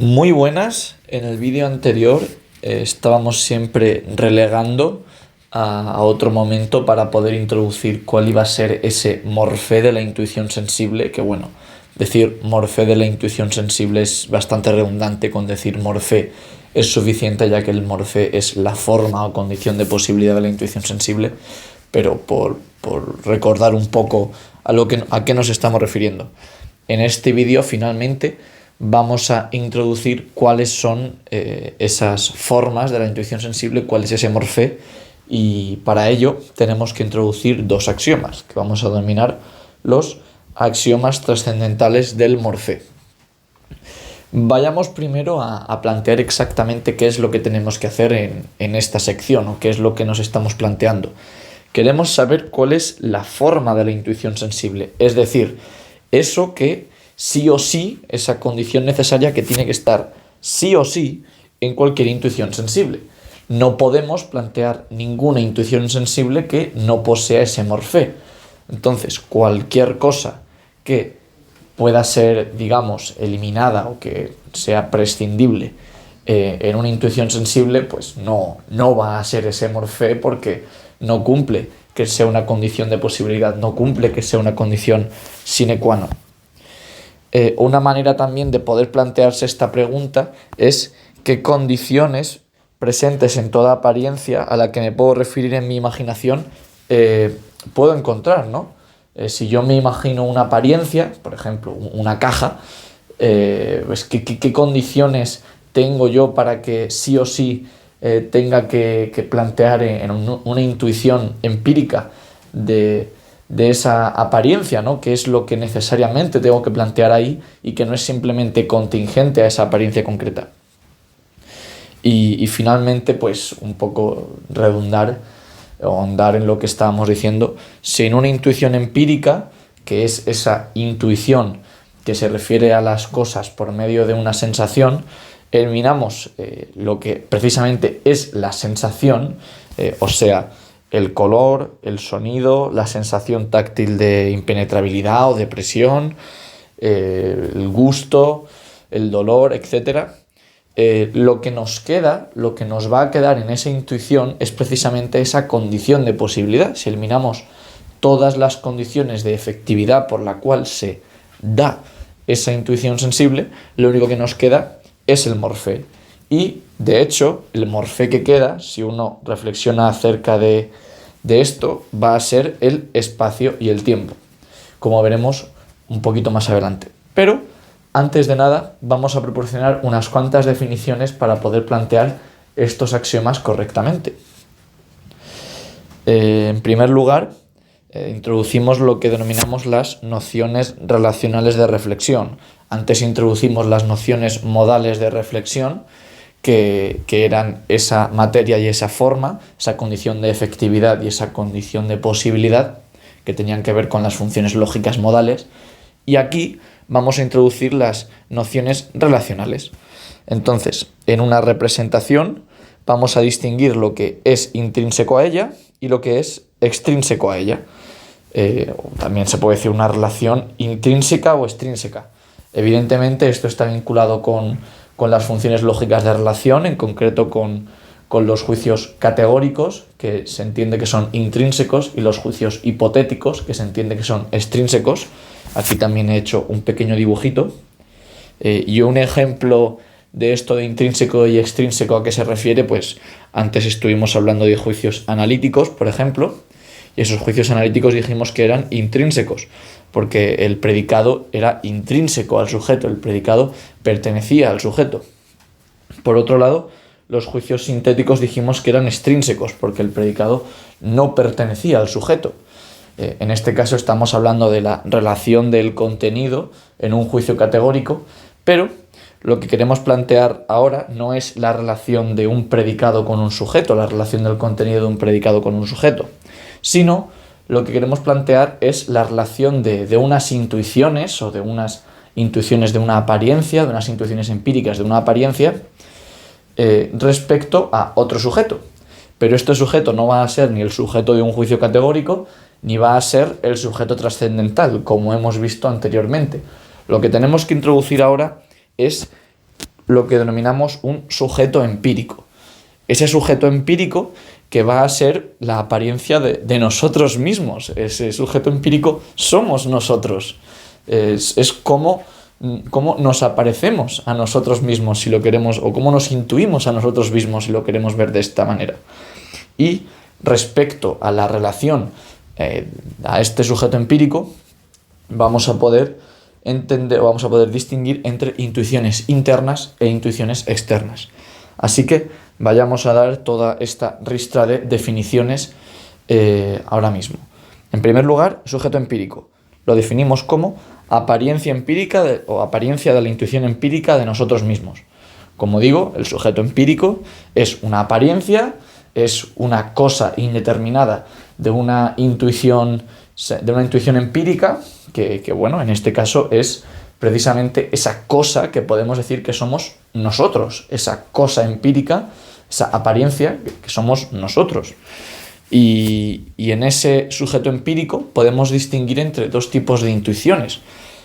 Muy buenas. En el vídeo anterior estábamos siempre relegando a otro momento para poder introducir cuál iba a ser ese morfé de la intuición sensible, que bueno, decir morfé de la intuición sensible es bastante redundante. Con decir morfé es suficiente, ya que el morfé es la forma o condición de posibilidad de la intuición sensible, pero por recordar un poco a qué nos estamos refiriendo. En este vídeo finalmente vamos a introducir cuáles son esas formas de la intuición sensible, cuál es ese morfé, y para ello tenemos que introducir dos axiomas, que vamos a denominar los axiomas trascendentales del morfé. Vayamos primero a plantear exactamente qué es lo que tenemos que hacer en esta sección, o qué es lo que nos estamos planteando. Queremos saber cuál es la forma de la intuición sensible, es decir, eso que sí o sí, esa condición necesaria que tiene que estar sí o sí en cualquier intuición sensible. No podemos plantear ninguna intuición sensible que no posea ese morfé. Entonces, cualquier cosa que pueda ser, digamos, eliminada o que sea prescindible en una intuición sensible, pues no va a ser ese morfé, porque no cumple que sea una condición de posibilidad, no cumple que sea una condición sine qua non. Una manera también de poder plantearse esta pregunta es qué condiciones presentes en toda apariencia a la que me puedo referir en mi imaginación puedo encontrar, ¿no? Si yo me imagino una apariencia, por ejemplo, una caja, pues ¿qué condiciones tengo yo para que sí o sí tenga que plantear en una intuición empírica de esa apariencia, ¿no? Que es lo que necesariamente tengo que plantear ahí y que no es simplemente contingente a esa apariencia concreta. Y finalmente, pues un poco redundar o ahondar en lo que estábamos diciendo, si en una intuición empírica, que es esa intuición que se refiere a las cosas por medio de una sensación, eliminamos lo que precisamente es la sensación, o sea, el color, el sonido, la sensación táctil de impenetrabilidad o de presión, el gusto, el dolor, etc. Lo que nos queda, lo que nos va a quedar en esa intuición es precisamente esa condición de posibilidad. Si eliminamos todas las condiciones de efectividad por la cual se da esa intuición sensible, lo único que nos queda es el morfé. Y, de hecho, el morfé que queda, si uno reflexiona acerca de esto, va a ser el espacio y el tiempo, como veremos un poquito más adelante. Pero, antes de nada, vamos a proporcionar unas cuantas definiciones para poder plantear estos axiomas correctamente. En primer lugar, introducimos lo que denominamos las nociones relacionales de reflexión. Antes introducimos las nociones modales de reflexión, que eran esa materia y esa forma, esa condición de efectividad y esa condición de posibilidad, que tenían que ver con las funciones lógicas modales. Y aquí vamos a introducir las nociones relacionales. Entonces, en una representación vamos a distinguir lo que es intrínseco a ella y lo que es extrínseco a ella. También se puede decir una relación intrínseca o extrínseca. Evidentemente, esto está vinculado con las funciones lógicas de relación, en concreto con los juicios categóricos, que se entiende que son intrínsecos, y los juicios hipotéticos, que se entiende que son extrínsecos. Aquí también he hecho un pequeño dibujito. Y un ejemplo de esto de intrínseco y extrínseco, ¿a qué se refiere? Pues antes estuvimos hablando de juicios analíticos, por ejemplo, y esos juicios analíticos dijimos que eran intrínsecos, porque el predicado era intrínseco al sujeto, el predicado pertenecía al sujeto. Por otro lado, los juicios sintéticos dijimos que eran extrínsecos, porque el predicado no pertenecía al sujeto. En este caso estamos hablando de la relación del contenido en un juicio categórico, pero lo que queremos plantear ahora no es la relación de un predicado con un sujeto, la relación del contenido de un predicado con un sujeto, sino lo que queremos plantear es la relación de unas intuiciones o de unas intuiciones de una apariencia, de unas intuiciones empíricas de una apariencia respecto a otro sujeto. Pero este sujeto no va a ser ni el sujeto de un juicio categórico, ni va a ser el sujeto trascendental, como hemos visto anteriormente. Lo que tenemos que introducir ahora es lo que denominamos un sujeto empírico. Ese sujeto empírico que va a ser la apariencia de nosotros mismos. Ese sujeto empírico somos nosotros. Es como nos aparecemos a nosotros mismos si lo queremos, o cómo nos intuimos a nosotros mismos si lo queremos ver de esta manera. Y respecto a la relación a este sujeto empírico, vamos a poder distinguir entre intuiciones internas e intuiciones externas. Así que vayamos a dar toda esta ristra de definiciones ahora mismo. En primer lugar, sujeto empírico. Lo definimos como apariencia empírica o apariencia de la intuición empírica de nosotros mismos. Como digo, el sujeto empírico es una apariencia, es una cosa indeterminada de una intuición empírica que bueno, en este caso es precisamente esa cosa que podemos decir que somos nosotros, esa cosa empírica, esa apariencia que somos nosotros. Y en ese sujeto empírico podemos distinguir entre dos tipos de intuiciones.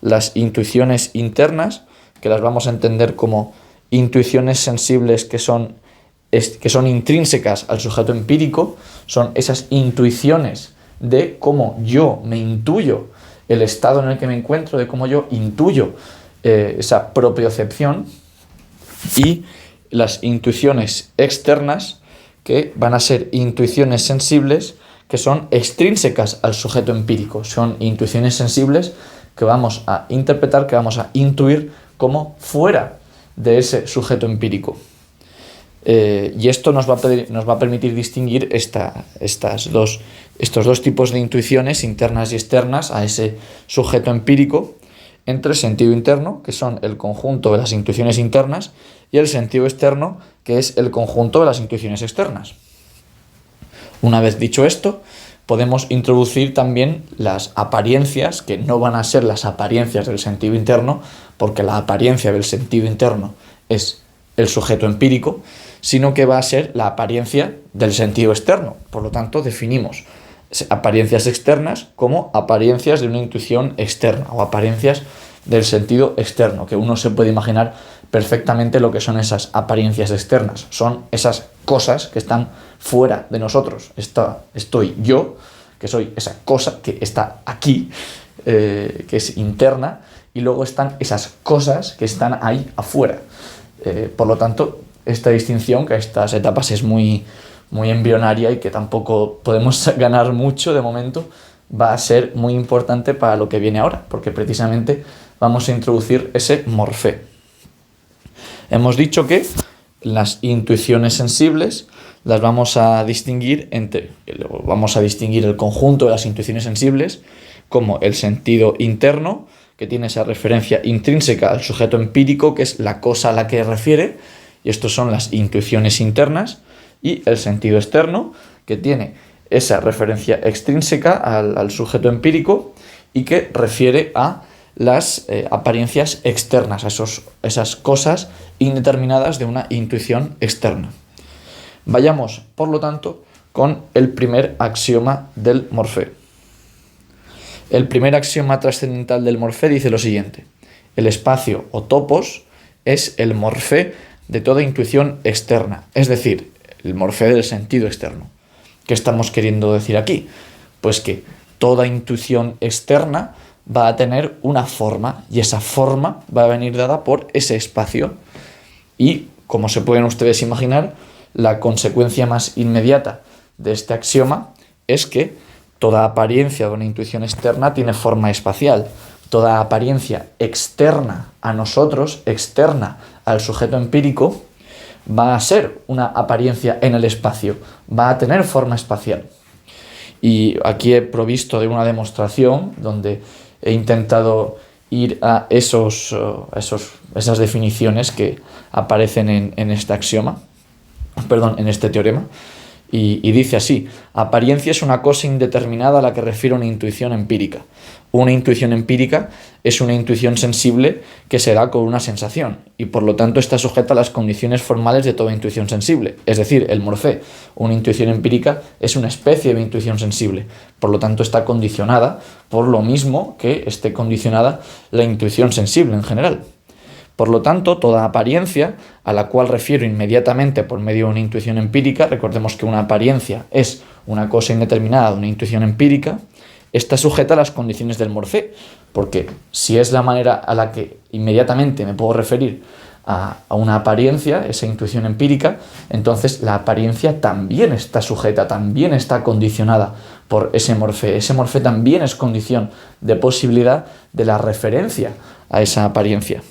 Las intuiciones internas, que las vamos a entender como intuiciones sensibles que son intrínsecas al sujeto empírico, son esas intuiciones de cómo yo me intuyo el estado en el que me encuentro, de cómo yo intuyo esa propiocepción, y las intuiciones externas, que van a ser intuiciones sensibles que son extrínsecas al sujeto empírico. Son intuiciones sensibles que vamos a interpretar, que vamos a intuir como fuera de ese sujeto empírico. Y esto nos va a permitir distinguir estos dos tipos de intuiciones internas y externas a ese sujeto empírico, entre sentido interno, que son el conjunto de las intuiciones internas, y el sentido externo, que es el conjunto de las intuiciones externas. Una vez dicho esto, podemos introducir también las apariencias, que no van a ser las apariencias del sentido interno, porque la apariencia del sentido interno es el sujeto empírico, sino que va a ser la apariencia del sentido externo. Por lo tanto, definimos apariencias externas como apariencias de una intuición externa o apariencias del sentido externo, que uno se puede imaginar perfectamente lo que son esas apariencias externas. Son esas cosas que están fuera de nosotros. Estoy yo, que soy esa cosa que está aquí, que es interna, y luego están esas cosas que están ahí afuera. Por lo tanto, esta distinción, que a estas etapas es muy embrionaria y que tampoco podemos ganar mucho de momento, va a ser muy importante para lo que viene ahora, porque precisamente vamos a introducir ese morfé. Hemos dicho que las intuiciones sensibles las vamos a distinguir el conjunto de las intuiciones sensibles como el sentido interno, que tiene esa referencia intrínseca al sujeto empírico, que es la cosa a la que refiere, y estos son las intuiciones internas, y el sentido externo, que tiene esa referencia extrínseca al sujeto empírico y que refiere a las apariencias externas, a esas cosas indeterminadas de una intuición externa. Vayamos, por lo tanto, con el primer axioma del morfé. El primer axioma trascendental del morfé dice lo siguiente: el espacio o topos es el morfé de toda intuición externa, es decir, el morfé del sentido externo. ¿Qué estamos queriendo decir aquí? Pues que toda intuición externa va a tener una forma, y esa forma va a venir dada por ese espacio. Y, como se pueden ustedes imaginar, la consecuencia más inmediata de este axioma es que toda apariencia de una intuición externa tiene forma espacial. Toda apariencia externa a nosotros, externa al sujeto empírico, va a ser una apariencia en el espacio, va a tener forma espacial. Y aquí he provisto de una demostración donde he intentado ir a esas definiciones que aparecen en este axioma, en este teorema, y dice así: apariencia es una cosa indeterminada a la que refiere una intuición empírica. Una intuición empírica es una intuición sensible que se da con una sensación, y por lo tanto está sujeta a las condiciones formales de toda intuición sensible. Es decir, el morfé, una intuición empírica, es una especie de intuición sensible, por lo tanto está condicionada por lo mismo que esté condicionada la intuición sensible en general. Por lo tanto, toda apariencia, a la cual refiero inmediatamente por medio de una intuición empírica, recordemos que una apariencia es una cosa indeterminada de una intuición empírica, está sujeta a las condiciones del morfé, porque si es la manera a la que inmediatamente me puedo referir a una apariencia, esa intuición empírica, entonces la apariencia también está sujeta, también está condicionada por ese morfé. Ese morfé también es condición de posibilidad de la referencia a esa apariencia.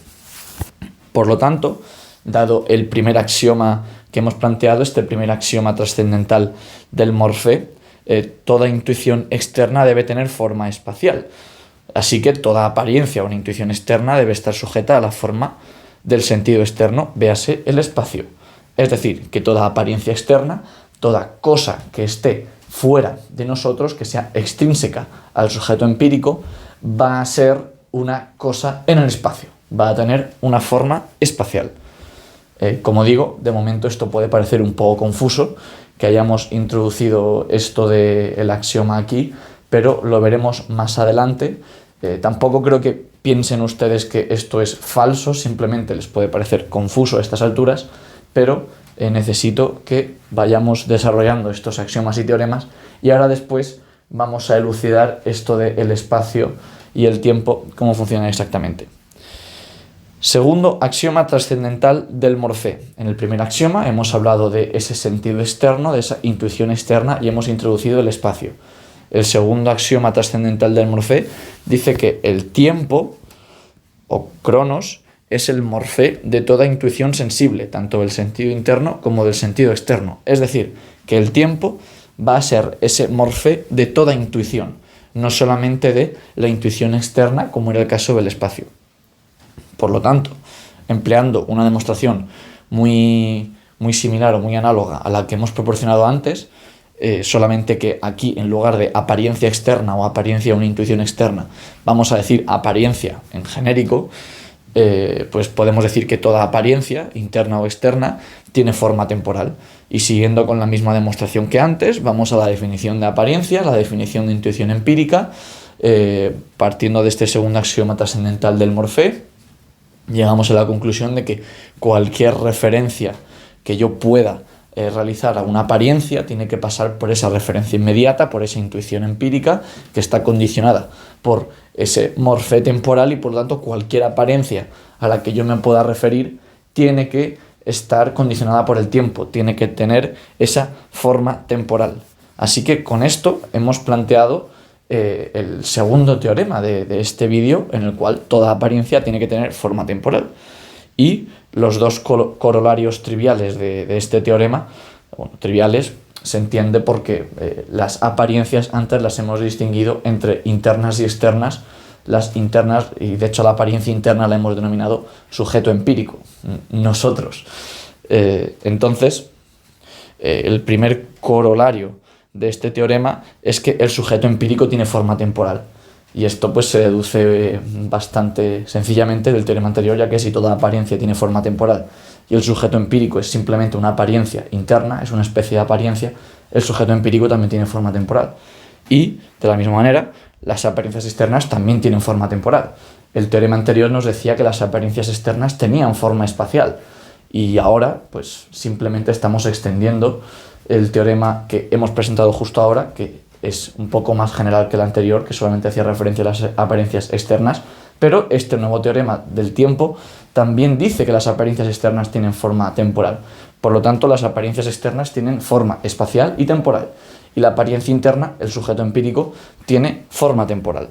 Por lo tanto, dado el primer axioma que hemos planteado, este primer axioma trascendental del morfé, toda intuición externa debe tener forma espacial. Así que toda apariencia o una intuición externa debe estar sujeta a la forma del sentido externo, véase el espacio. Es decir, que toda apariencia externa, toda cosa que esté fuera de nosotros, que sea extrínseca al sujeto empírico, va a ser una cosa en el espacio, va a tener una forma espacial. Como digo, de momento esto puede parecer un poco confuso, que hayamos introducido esto del axioma aquí, pero lo veremos más adelante. Tampoco creo que piensen ustedes que esto es falso, simplemente les puede parecer confuso a estas alturas, pero necesito que vayamos desarrollando estos axiomas y teoremas y ahora después vamos a elucidar esto del espacio y el tiempo, cómo funcionan exactamente. Segundo axioma trascendental del morfé. En el primer axioma hemos hablado de ese sentido externo, de esa intuición externa y hemos introducido el espacio. El segundo axioma trascendental del morfé dice que el tiempo, o cronos, es el morfé de toda intuición sensible, tanto del sentido interno como del sentido externo. Es decir, que el tiempo va a ser ese morfé de toda intuición, no solamente de la intuición externa, como era el caso del espacio. Por lo tanto, empleando una demostración muy similar o muy análoga a la que hemos proporcionado antes, solamente que aquí en lugar de apariencia externa o apariencia de una intuición externa vamos a decir apariencia en genérico, pues podemos decir que toda apariencia, interna o externa, tiene forma temporal. Y siguiendo con la misma demostración que antes, vamos a la definición de apariencia, la definición de intuición empírica, partiendo de este segundo axioma trascendental del morfé, llegamos a la conclusión de que cualquier referencia que yo pueda realizar a una apariencia tiene que pasar por esa referencia inmediata, por esa intuición empírica que está condicionada por ese morfé temporal y por lo tanto cualquier apariencia a la que yo me pueda referir tiene que estar condicionada por el tiempo, tiene que tener esa forma temporal. Así que con esto hemos planteado el segundo teorema de este vídeo, en el cual toda apariencia tiene que tener forma temporal. Y los dos corolarios triviales de este teorema, bueno, triviales, se entiende porque las apariencias antes las hemos distinguido entre internas y externas. Las internas, y de hecho la apariencia interna la hemos denominado sujeto empírico, nosotros. Entonces, el primer corolario de este teorema es que el sujeto empírico tiene forma temporal. Y esto pues se deduce bastante sencillamente del teorema anterior, ya que si toda apariencia tiene forma temporal y el sujeto empírico es simplemente una apariencia interna, es una especie de apariencia, el sujeto empírico también tiene forma temporal. Y, de la misma manera, las apariencias externas también tienen forma temporal. El teorema anterior nos decía que las apariencias externas tenían forma espacial. Y ahora, pues simplemente estamos extendiendo el teorema que hemos presentado justo ahora, que es un poco más general que el anterior, que solamente hacía referencia a las apariencias externas, pero este nuevo teorema del tiempo también dice que las apariencias externas tienen forma temporal. Por lo tanto, las apariencias externas tienen forma espacial y temporal, y la apariencia interna, el sujeto empírico, tiene forma temporal.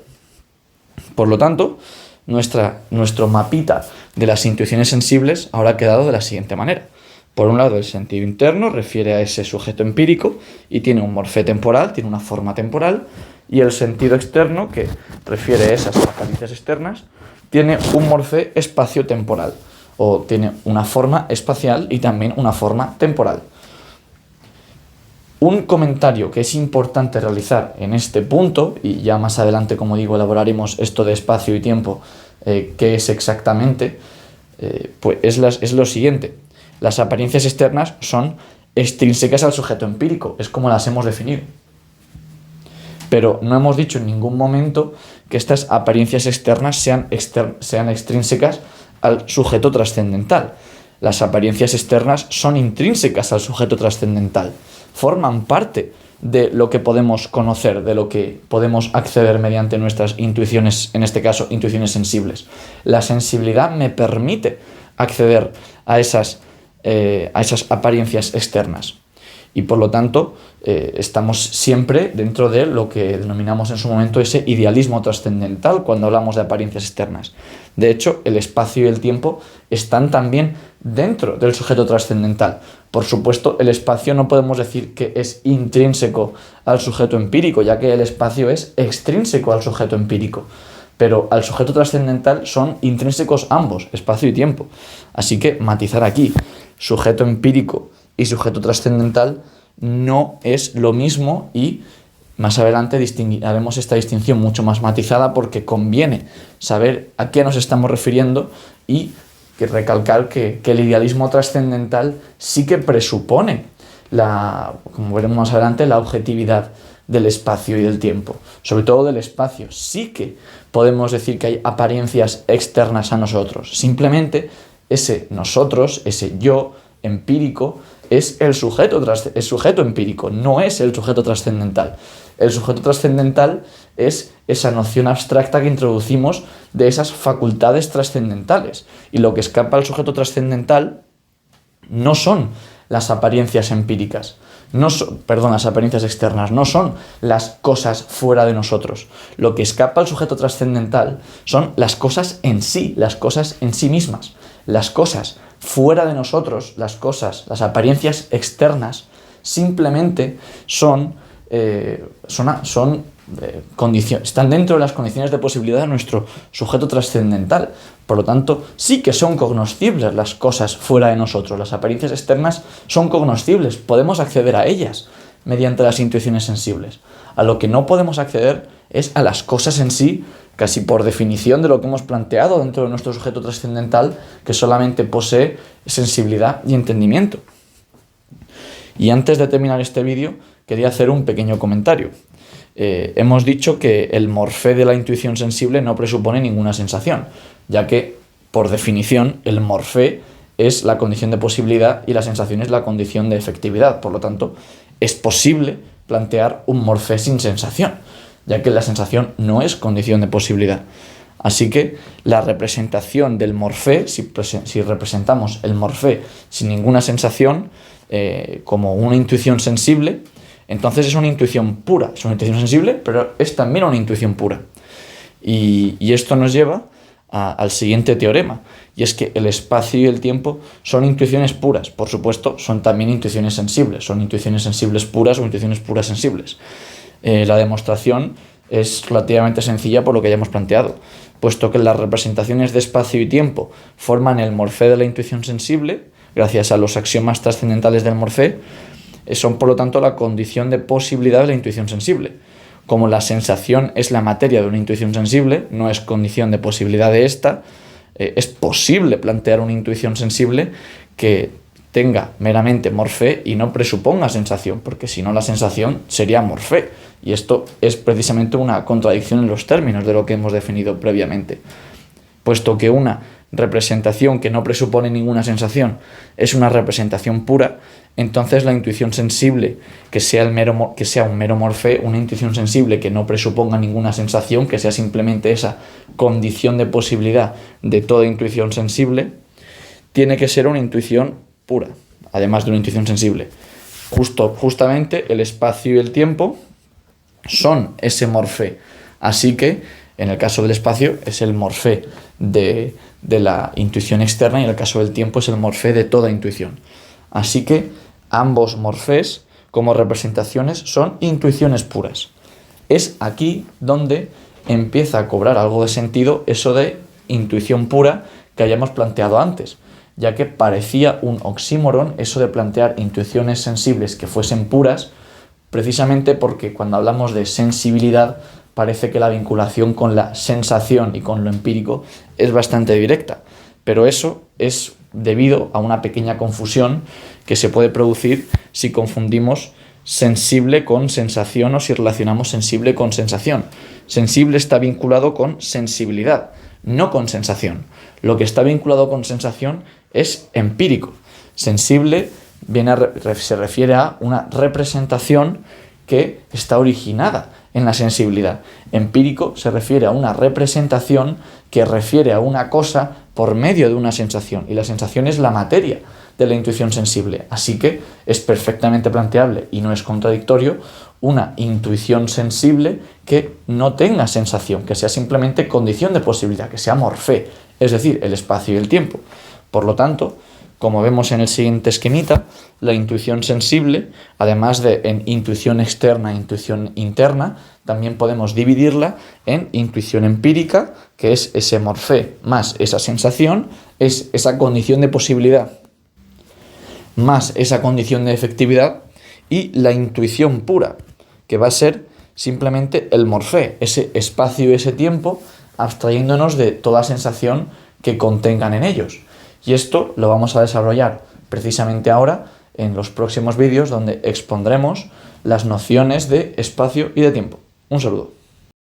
Por lo tanto, nuestro mapita de las intuiciones sensibles ahora ha quedado de la siguiente manera. Por un lado, el sentido interno refiere a ese sujeto empírico y tiene un morfé temporal, tiene una forma temporal, y el sentido externo, que refiere a esas apariencias externas, tiene un morfé espacio-temporal, o tiene una forma espacial y también una forma temporal. Un comentario que es importante realizar en este punto, y ya más adelante, como digo, elaboraremos esto de espacio y tiempo, qué es exactamente, pues es lo siguiente. Las apariencias externas son extrínsecas al sujeto empírico, es como las hemos definido. Pero no hemos dicho en ningún momento que estas apariencias externas sean extrínsecas al sujeto trascendental. Las apariencias externas son intrínsecas al sujeto trascendental, forman parte de lo que podemos conocer, de lo que podemos acceder mediante nuestras intuiciones, en este caso, intuiciones sensibles. La sensibilidad me permite acceder a esas apariencias externas. Y por lo tanto, estamos siempre dentro de lo que denominamos en su momento ese idealismo trascendental cuando hablamos de apariencias externas. De hecho, el espacio y el tiempo están también dentro del sujeto trascendental. Por supuesto, el espacio no podemos decir que es intrínseco al sujeto empírico, ya que el espacio es extrínseco al sujeto empírico. Pero al sujeto trascendental son intrínsecos ambos, espacio y tiempo. Así que matizar aquí, sujeto empírico y sujeto trascendental no es lo mismo, y más adelante haremos esta distinción mucho más matizada porque conviene saber a qué nos estamos refiriendo y recalcar que el idealismo trascendental sí que presupone, como veremos más adelante, la objetividad del espacio y del tiempo, sobre todo del espacio. Sí que podemos decir que hay apariencias externas a nosotros, simplemente ese nosotros, ese yo empírico, es el sujeto empírico, no es el sujeto trascendental. El sujeto trascendental es esa noción abstracta que introducimos de esas facultades trascendentales. Y lo que escapa al sujeto trascendental no son las apariencias empíricas, las apariencias externas, no son las cosas fuera de nosotros. Lo que escapa al sujeto trascendental son las cosas en sí mismas. Las cosas fuera de nosotros, las apariencias externas, simplemente están dentro de las condiciones de posibilidad de nuestro sujeto trascendental. Por lo tanto, sí que son cognoscibles las cosas fuera de nosotros. Las apariencias externas son cognoscibles, podemos acceder a ellas mediante las intuiciones sensibles. A lo que no podemos acceder es a las cosas en sí, casi por definición de lo que hemos planteado dentro de nuestro sujeto trascendental, que solamente posee sensibilidad y entendimiento. Y antes de terminar este vídeo, quería hacer un pequeño comentario. Hemos dicho que el morfé de la intuición sensible no presupone ninguna sensación, ya que, por definición, el morfé es la condición de posibilidad y la sensación es la condición de efectividad. Por lo tanto, es posible plantear un morfé sin sensación, ya que la sensación no es condición de posibilidad. Así que la representación del morfé, si representamos el morfé sin ninguna sensación, como una intuición sensible, entonces es una intuición pura, es una intuición sensible, pero es también una intuición pura. Y esto nos lleva al siguiente teorema, y es que el espacio y el tiempo son intuiciones puras. Por supuesto, son también intuiciones sensibles, son intuiciones sensibles puras o intuiciones puras sensibles. La demostración es relativamente sencilla por lo que ya hemos planteado, puesto que las representaciones de espacio y tiempo forman el morfé de la intuición sensible, gracias a los axiomas trascendentales del morfé, son por lo tanto la condición de posibilidad de la intuición sensible. Como la sensación es la materia de una intuición sensible, no es condición de posibilidad de esta, es posible plantear una intuición sensible que tenga meramente morfé y no presuponga sensación, porque si no la sensación sería morfé, y esto es precisamente una contradicción en los términos de lo que hemos definido previamente. Puesto que una representación que no presupone ninguna sensación es una representación pura, entonces la intuición sensible que sea un mero morfé, una intuición sensible que no presuponga ninguna sensación, que sea simplemente esa condición de posibilidad de toda intuición sensible, tiene que ser una intuición pura, además de una intuición sensible. Justamente el espacio y el tiempo son ese morfé. Así que, en el caso del espacio, es el morfé de la intuición externa, y en el caso del tiempo es el morfé de toda intuición. Así que ambos morfés, como representaciones, son intuiciones puras. Es aquí donde empieza a cobrar algo de sentido eso de intuición pura que hayamos planteado antes, ya que parecía un oxímoron eso de plantear intuiciones sensibles que fuesen puras, precisamente porque cuando hablamos de sensibilidad parece que la vinculación con la sensación y con lo empírico es bastante directa, pero eso es debido a una pequeña confusión que se puede producir si confundimos sensible con sensación o si relacionamos sensible con sensación. Sensible está vinculado con sensibilidad, no con sensación. Lo que está vinculado con sensación es empírico. Sensible se refiere a una representación que está originada en la sensibilidad. Empírico se refiere a una representación que refiere a una cosa por medio de una sensación, y la sensación es la materia de la intuición sensible. Así que es perfectamente planteable y no es contradictorio una intuición sensible que no tenga sensación, que sea simplemente condición de posibilidad, que sea morfé, es decir, el espacio y el tiempo. Por lo tanto, como vemos en el siguiente esquemita, la intuición sensible, además de en intuición externa e intuición interna, también podemos dividirla en intuición empírica, que es ese morfé más esa sensación, es esa condición de posibilidad más esa condición de efectividad, y la intuición pura, que va a ser simplemente el morfé, ese espacio y ese tiempo, abstrayéndonos de toda sensación que contengan en ellos. Y esto lo vamos a desarrollar precisamente ahora en los próximos vídeos, donde expondremos las nociones de espacio y de tiempo. Un saludo.